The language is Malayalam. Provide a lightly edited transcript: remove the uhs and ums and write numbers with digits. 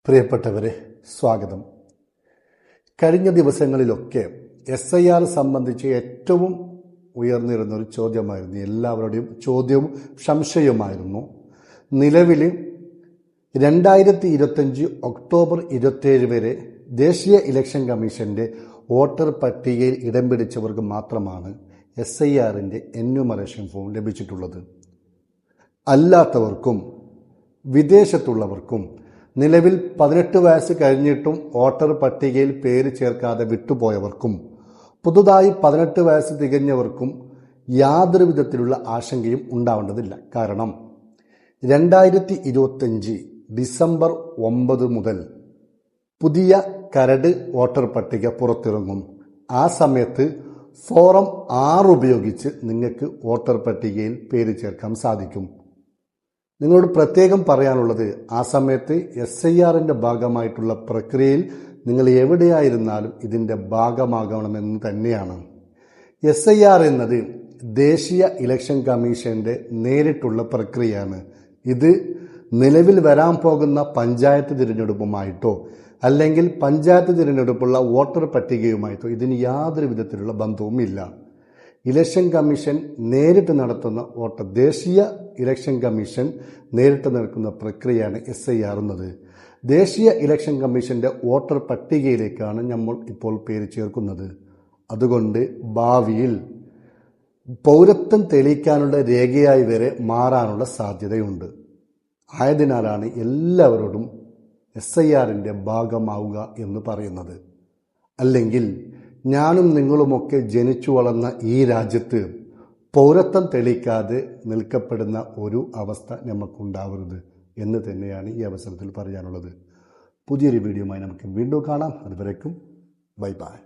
പ്രിയപ്പെട്ടവരെ, സ്വാഗതം. കഴിഞ്ഞ ദിവസങ്ങളിലൊക്കെ SIR സംബന്ധിച്ച് ഏറ്റവും ഉയർന്നിരുന്ന ഒരു ചോദ്യമായിരുന്നു, എല്ലാവരുടെയും ചോദ്യവും സംശയവുമായിരുന്നു. നിലവിൽ 2025 ഒക്ടോബർ 27 വരെ ദേശീയ ഇലക്ഷൻ കമ്മീഷന്റെ വോട്ടർ പട്ടികയിൽ ഇടം പിടിച്ചവർക്ക് മാത്രമാണ് SIRന്റെ എന്യൂമറേഷൻ ഫോം ലഭിച്ചിട്ടുള്ളത്. അല്ലാത്തവർക്കും വിദേശത്തുള്ളവർക്കും നിലവിൽ 18 വയസ്സ് കഴിഞ്ഞിട്ടും വോട്ടർ പട്ടികയിൽ പേര് ചേർക്കാതെ വിട്ടുപോയവർക്കും പുതുതായി 18 വയസ്സ് തികഞ്ഞവർക്കും യാതൊരു വിധത്തിലുള്ള ആശങ്കയും ഉണ്ടാവേണ്ടതില്ല. കാരണം 2025 ഡിസംബർ 9 മുതൽ പുതിയ കരട് വോട്ടർ പട്ടിക പുറത്തിറങ്ങും. ആ സമയത്ത് ഫോറം 6 ഉപയോഗിച്ച് നിങ്ങൾക്ക് വോട്ടർ പട്ടികയിൽ പേര് ചേർക്കാൻ സാധിക്കും. നിങ്ങളോട് പ്രത്യേകം പറയാനുള്ളത്, ആ സമയത്ത് SIRന്റെ ഭാഗമായിട്ടുള്ള പ്രക്രിയയിൽ നിങ്ങൾ എവിടെയായിരുന്നാലും ഇതിൻ്റെ ഭാഗമാകണമെന്ന് തന്നെയാണ്. SIR എന്നത് ദേശീയ ഇലക്ഷൻ കമ്മീഷന്റെ നേരിട്ടുള്ള പ്രക്രിയയാണ്. ഇത് നിലവിൽ വരാൻ പോകുന്ന പഞ്ചായത്ത് തിരഞ്ഞെടുപ്പുമായിട്ടോ അല്ലെങ്കിൽ പഞ്ചായത്ത് തിരഞ്ഞെടുപ്പുള്ള വോട്ടർ പട്ടികയുമായിട്ടോ ഇതിന് യാതൊരു വിധത്തിലുള്ള ബന്ധവുമില്ല. ഇലക്ഷൻ കമ്മീഷൻ നേരിട്ട് നടത്തുന്ന ദേശീയ ഇലക്ഷൻ കമ്മീഷൻ നേരിട്ട് നടക്കുന്ന പ്രക്രിയയാണ് SIR എന്നത്. ദേശീയ ഇലക്ഷൻ കമ്മീഷന്റെ വോട്ടർ പട്ടികയിലേക്കാണ് നമ്മൾ ഇപ്പോൾ പേര് ചേർക്കുന്നത്. അതുകൊണ്ട് ഭാവിയിൽ പൗരത്വം തെളിയിക്കാനുള്ള രേഖയായി വരെ മാറാനുള്ള സാധ്യതയുണ്ട്. ആയതിനാലാണ് എല്ലാവരോടും SIRന്റെ ഭാഗമാവുക എന്ന് പറയുന്നത്. അല്ലെങ്കിൽ ഞാനും നിങ്ങളുമൊക്കെ ജനിച്ചു വളർന്ന ഈ രാജ്യത്ത് പൗരത്വം തെളിയിക്കാതെ നിൽക്കപ്പെടുന്ന ഒരു അവസ്ഥ നമുക്കുണ്ടാവരുത് എന്ന് തന്നെയാണ് ഈ അവസരത്തിൽ പറയാനുള്ളത്. പുതിയൊരു വീഡിയോയുമായി നമുക്ക് വീണ്ടും കാണാം. അതുവരേക്കും ബൈ ബൈ.